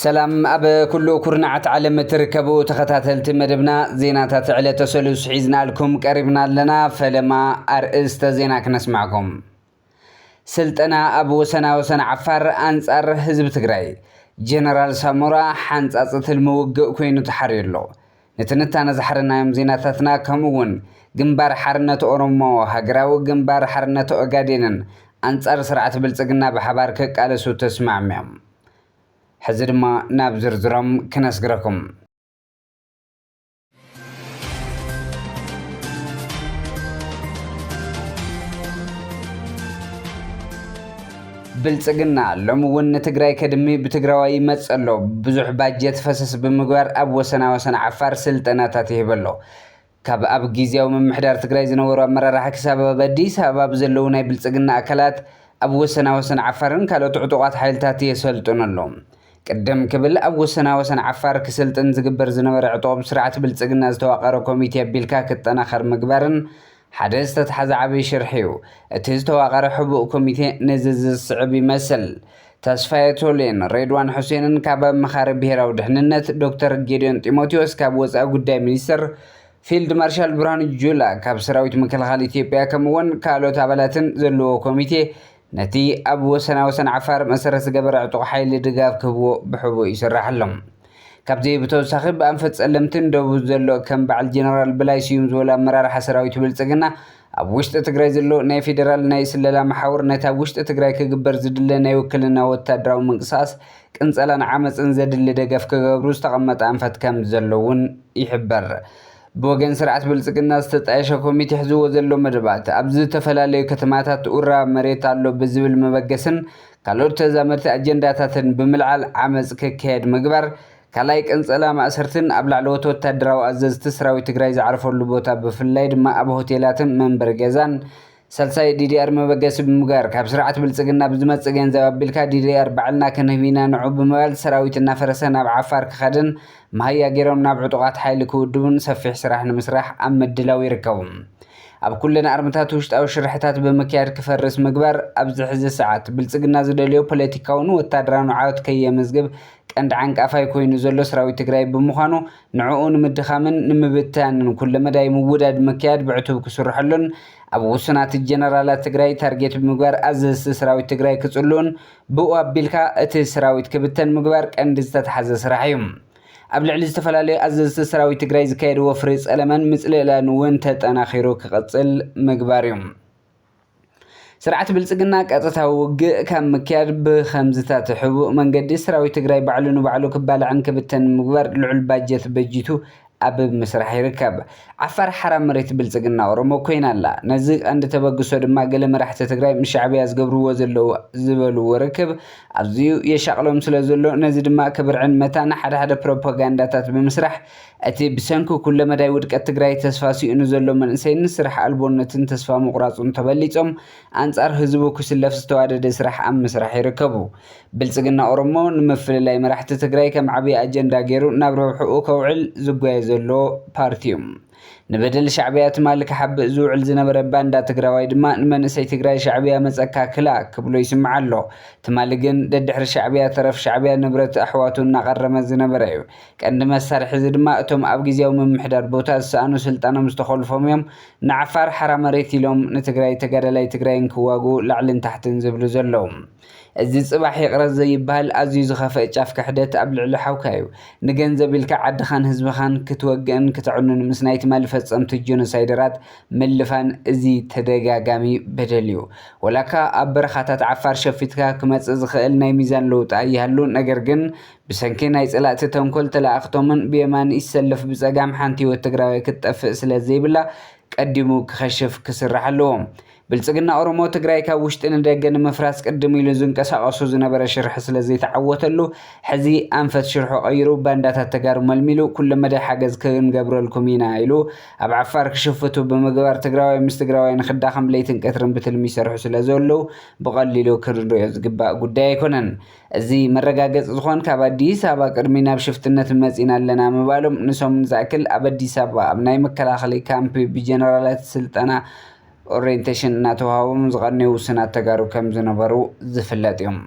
سلام أب كله كرنعت على متركبو تختاتلت مدبنا زينات على تسلس حيزنا لكم قريبنا لنا فلما أرئست زيناك نسمعكم سلطنا أبو سنة وسنة عفار أنصار حزب تግራይ جنرال سامورا حنصاصت الموقع كوينو تحرير له نتنتانا زحرنايم زيناتاتنا كمون ግንባር ሓርነት ኦሮሞ ሃገራዊ ግንባር ሓርነት ኦጋዴንን አንጻር ስርዓት ብልጽግና በሓባር ከቃለሱ ተስማዕምዮም ሕዚ ድማ ናብ ዝርዝሮም ክነስግረኩም ብልጽግና ሎም ውን ትግራይ ከድሚ ብትግራዋይ መጸሎ ብዙሕ ባጀት ፈሰስ ብምግባር ኣብ ወሰና ዓፋር ስልጠናታት ይህበሎ ካብ ኣብ ጊዜያዊ ምምሕዳር ትግራይ ዝነበሩ ኣመራርሓ ክሳብ ኣብ ኣዲስ ኣበባ ብዘለዉ ናይ ብልጽግና ኣካላት ኣብ ወሰና ዓፋርን ካልኦት ዕጡቓት ሓይልታት የሰልጥነሎም ቅድም ክብል ኣብ ወሰና ዓፋር ክስልጥን ዝግበር ዝነበረ ዕጡቕ ብስርዓት ብልጽግና ዝተዋቐረ ኮሚቴ ኣቢልካ ክጠናኸር ምግባርን ሓደ ዝተተሓዘ ዓብዪ ሽርሒ እዩ እቲ ዝተዋቐረ ሕቡእ ኮሚቴ ነዚ ዝስዕብ ይመስል ተስፋዬ ቶሌን ሬድዋን ሁሴንን ካብ ኣመኻሪ ብሄራዊ ድሕንነት ዶክተር ጌዲዮን ጢሞቴዎስ ካብ ወፃኢ ጉዳይ ሚኒስትር ፊልድ ማርሻል ብርሃኑ ጁላ ካብ ሰራዊት ምክልኻል ኢትዮጵያ ከምውን ካልኦት አባላትን ዘለዎ ኮሚቴ ነቲ ኣብ ወሰና ዓፋር መሰረት ዝገበረ ዕጡቕ ሓይሊ ድጋፍ ክህብዎ ብሕቡእ ይስራሕሎም ካብዚ ብተወሳኺ ብኣንፈት ጸለምትን ደቡብ ዘሎ ከም በዓል ጀነራል በላይ ስዩም ዝበሉ ኣመራርሓ ሰራዊት ብልጽግና ኣብ ውሽጢ ትግራይ ዘሎ ናይ ፌደራል ናይ ስለላ ማሕበር ነታ ውሽጢ ትግራይ ክግበር ዝድለ ናይ ውክልና ወታደራዊ ምንቅስቓስ ቅንፀላን ዓመፅን ዘድሊ ደገፍ ክገብሩ ዝተቐመጠ ኣንፈት ከም ዘለውን ይሕበር بوغن سرعت بلصقنا استطايشه كوميتي حزو زلو مدبات ابز تفلالي كتماتات اورا مريت አለው بزبل مبغسن ካልኦት ተዛመድቲ አጀንዳታትን ብምልዓል ዓመጽ ከከድ ምግባር ካላይ ቅንጸላ ማእሰርትን ኣብ ላዕለዎት ወታደራዊ ኣዘዝቲ ሰራዊት ትግራይ ዝዓርፈሉ ቦታ ብፍላይ ድማ ኣብ ሆቴላትን መንበር ገዛን ሰልሳይ ዲዲአር መበገስ ብምጋር ካብ ስርዓት ብልጽግና ብዝመጽእ ገንዘብ ኣቢልካ ዲዲአር ባዕልና ከነህቢና ንዑ ብምባል ሰራዊትና ፈረሰን ኣብ ዓፋር ክኸድን ማህያ ገይሮም ናብ ዕጡቓት ሓይሊ ክውድቡን ሰፊሕ ስራሕ ንምስራሕ ኣብ ምድላው ይርከቡ ኣብ ኩለን ኣርምታት ውሽጣዊ ሽርሕታት ብምክያድ ክፈርስ ምግባር ኣብ ዝሕዚ ሰዓት ብልጽግና ዝደልዮ ፖለቲካውን ወታደራዊ ዓወት ከየምዝግብ ቀንዲ ዓንቃፋይ ኮይኑ ዘሎ ሰራዊት ትግራይ ብምዃኑ ንዕኡ ንምድኻምን ንምብታንን ኩለ መዳይ ምውዳድ ምክያድ ብዕቱብ ክስርሐሉን ኣብ ውስናት ጀነራላት ትግራይ ታርጌት ብምግባር ኣዘዝቲ ሰራዊት ትግራይ ክጽሉን ብኡ ኣቢልካ እቲ ሰራዊት ክብተን ምግባር ቀንዲ ዝተተሓዘ ስራሕ እዩ ኣብ ልዕሊ ዝተፈላለዩ ኣዘዝቲ ሰራዊት ትግራይ ዝካየድ ወፍሪ ጸለመን ምጽልላን እውን ተጠናኺሩ ክቕጽል ምግባር እዩ ስርዓት ብልጽግና ቀጥታዊ ውግእ ካብ ምክያድ ብኸምዝታት ሕቡእ መንገዲ ሰራዊት ትግራይ ባዕሉ ንባዕሉ ክባልዕን ክብተን ምግባር ልዑል ባጀት በጂቱ ኣብ ምስራሕ ይርከብ ዓፋር ሓራም መሬት ብልጽግና ኦሮሞ ኮይናላ ነዚ አንድ ተበግሶ ድማ ገለ መራሕቲ ትግራይ ምሻዕብያ ዝገብርዎ ዘለው ዝበልዎ ርክብ ኣብዚዩ የሻቅሎም ስለዘሎ ነዚ ድማ ክብርዕን መታን ሓደ ፕሮፓጋንዳታት ብምስራሕ እቲ ብሰንኩ ኩለ መዳይ ውድቀት ትግራይ ተስፋ ሲኡኑ ዘሎ መንእሰይን ስራሕ ኣልቦነትን ተስፋ ምቁራጹን ተበሊጾም አንጻር ህዝቡ ክስለፍ ዝተዋደደ ስራሕ ኣብ ምስራሕ ይርከቡ ብልጽግና ኦሮሞ ንምፍልላይ መራሕቲ ትግራይ ከም ዓብይ አጀንዳ ገይሩ ናብ ረብሕኡ ከውዕል ዝጓየ ዘሎ ፓርቲዮም ንበደል ሻዕብያ ትማል ክሓብእ ዝውዕል ዝነበረ ባንዳ ትግራዋይ ድማ ንመንእሰይ ትግራይ ሻዕብያ መጸካ ክላ ክብሎ ይስምዕ ኣሎ ትማል ግን ደድሕሪ ሻዕብያ ተረፍ ሻዕብያ ንብረት ኣሕዋቱ እናቐረመ ዝነበረ እዩ ቀንዲ መሳርሒ እዚ ድማ እቶም ኣብ ጊዜያዊ ምምሕዳር ቦታ ዝሰኣኑ ስልጣኖም ዝተኸልፎም እዮም ንዓፋር ሓራ መሬት ኢሎም ንትግራይ ተጋዳላይ ትግራይን ክዋጉ ላዕልን ታሕትን ዝብሉ ዘለዉ እዚ ጽባሕ ይቕረጽ ዘይበሃል ኣዝዩ ዝኸፍአ ጫፍ ክሕደት ኣብ ልዕሊ ሓውካ እዩ ንገንዘብ ኢልካ ዓድኻን ህዝብኻን ክትወግእን ክትዕኑን ምስ ናይቲ ማል ፈጸምቲ ጆኖሳይደራት ምልፋን እዚ ተደጋጋሚ በደል እዩ ወላካ ኣብ በረኻታት ዓፋር ሸፊትካ ክመጽእ ዝኽእል ናይ ሚዛን ለውጢ ይሃሉ ነገር ግን ብሰንኪ ናይ ጸላእቲ ተንኮል ተላእኽቶምን ብየማን ይሰለፍ ብጸጋም ሓንቲ ህይወት ትግራዋይ ክትጠፍእ ስለዘይብላ ቀዲሙ ክኸሽፍ ክስራሕ ኣለዎም ብልጽግና ኦሮሞ ትግራይ ካብ ውሽጢ ንደገ ንምፍራስ ቅድም ኢሉ ዝንቀሳቐሱ ዝነበረ ሽርሒ ስለዘይተዓወተሉ ሕዚ ኣንፈት ሽርሑ ቀይሩ ባንዳታት ተጋሩ መልሚሉ ኩለ መዳይ ሓገዝ ክንገብረልኩም ኢና ኢሉ ኣብ ዓፋር ክሽፍቱ ብምግባር ትግራዋይ ምስ ትግራዋይ ንኽዳኸም ለይትን ቀትርን ብትልሚ ይሰርሑ ስለዘለዉ ብቐሊሉ ክንሪኦ ዝግባእ ጉዳይ ኣይኮነን እዚ መረጋገፂ ዝኾን ካብ ኣዲስ ኣበባ ቅድሚ ናብ ሽፍትነት መፂና ኣለና ምባሎም ንሶምን ዝኣክል ኣብ ኣዲስ ኣበባ ኣብ ናይ መከላኸሊ ካምፕ ብጀነራላት ስልጠና ኦሪየንቴሽን እናተዋሃቦም ዝቐነዩ ውስናት ተጋሩ ከም ዝነበሩ ዝፍለጥ እዮም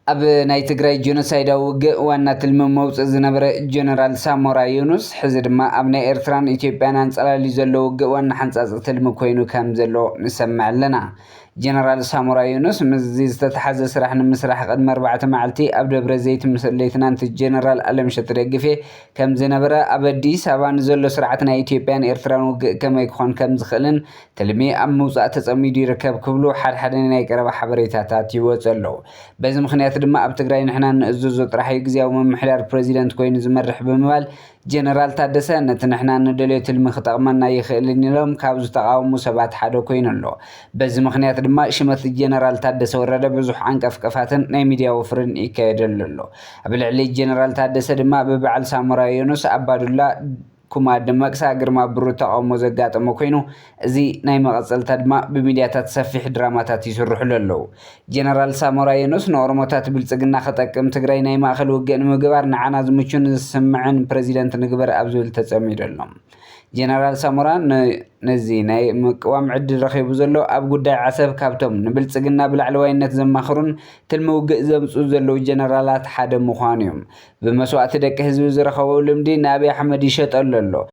أب ناي تجري جينوسايدا وانا تلم موت زنبر جنرال سامورا يونس حزر ما أبناء إرتران إثيوبيان أنصار اللي زلوا وانا حنصاص تلم كوينو كام زلوا نسمع لنا جنرال سامورا يونس مزيز تتحزز سرح نمسرح قدم 4 معلتي أبدا برزيت ليتنانت جنرال ألم شترقفي كم زنبرة أبدي سابان زلو سرعتنا إثيوبيان إرتران كما يكون كم زخلن تلمي أم موزات تسميدي ركب كبلو حد يقرب حبريتات يوصلوا بز مخنيات دما أب تግራይ نحنا نزوز طرحي غزياو ممحدار بريزيدنت كوين زمرح بموال جنرال تادسه نت نحنا ندليو تلمي خطقمنا يخيل نلوم كابز تقاومو سبات حدو كوين له بز مخنيات دما شمت جنرال تادسه ورده بزح عنقفقفاتن ناي ميديا وفرن يكايدللو ابلعلي جنرال تادسه دما ببعل سامورا يونس عبادولا كما دمقسا غرما برو تقاومو زغاطمو كوينو ازي ناي مقصلتا دما بميدياتات سفيح دراماتات يسرحللو جنرال سامورا يونس نورموتات بلصغنا خطقم تግራይ ناي ماخل وگن مغبار نعنا زمچون سمعن بريزيدنت نغبر ابزول تصميدلهم جنرال سامورا نزي ناي مقوام عد رخيبو زلو اب غداي عسب كابتم نبلصغنا بلعلواينت زماخرون تلموق زمصو زلو جنرالات حدا مخانيوم بمسوات دق حزب زرخو لمدي نابي احمد يشطللو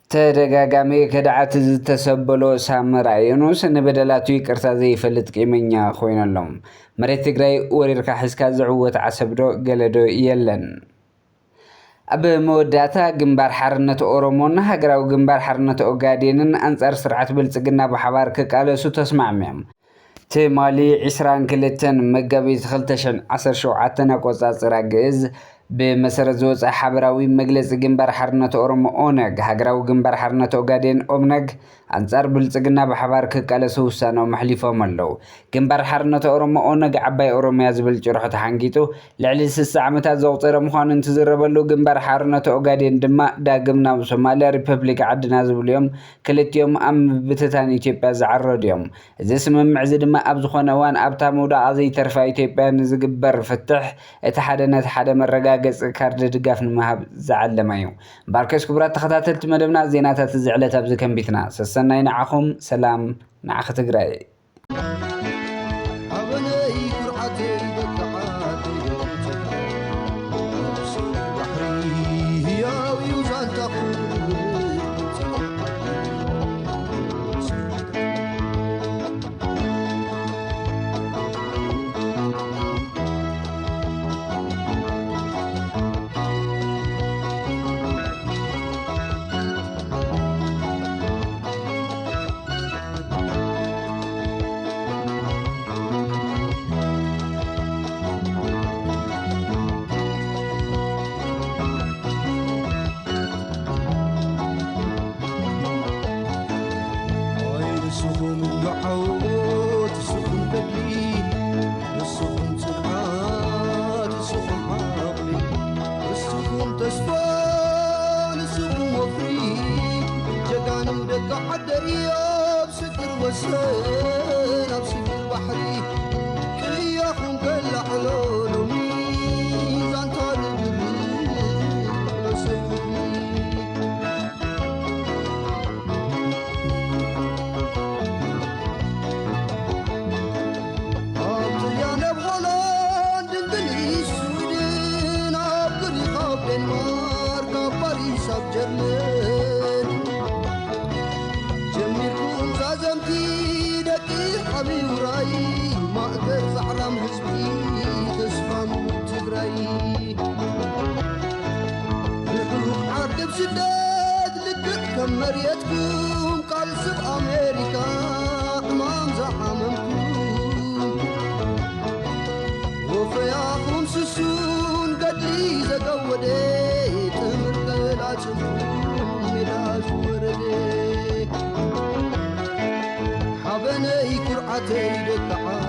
تدغاغامي كدعات تسبلو سامرا يونس نبدلاتو يقرتا زي يفلط قيمኛ خوينلهم مريت تግራይ وريركا حسكا زعوت عسبدو ገለዶ يلن أب موداتا جنبار حرنة أورومون هجراو جنبار حرنة أوغادينن أنصار سرعة بلصقنا بحوار كقالسو تسمع ميم تمالي 20 كلتن مغابيت 2017 قصاص راجز بمسرت زوص حبراوي مجلس جنبار حرنة أورومو أونغ هجراو جنبار حرنة أوغادين أومنغ أنصار بلصقنا بحوار كقالسو وسانو محليفهم اللو جنبار حرنة أورومو أونغ عباي أوروميا زبل جرحت حنجيتو لعلي 6 عامታት زوقطيره مخان انتزربلو جنبار حرنة أوغادين دما داغمنا بصوماليا ريبابليك عدنا زبليوم كلتيوم أم بتتان إثيوبيا زعروديوم زي سممع زي دما أب ዝኾነ وان أبتا مودا أزي ترفا إثيوبيا نزغبر فتح اتحادنات حدا مرغاغص كارد دغاف نمهب زعلمايو باركس كبرات تخاتلت مدبنا زيناتات زعلت ابز كمبيتنا سسناي نعخم سلام نعخ تግራይ مريتكم قال سب أمريكا أمام زحمكم وفياكم سسون قدري زقودي تمر قلاتكم ملاش وردي حبني كرعتي للتعالي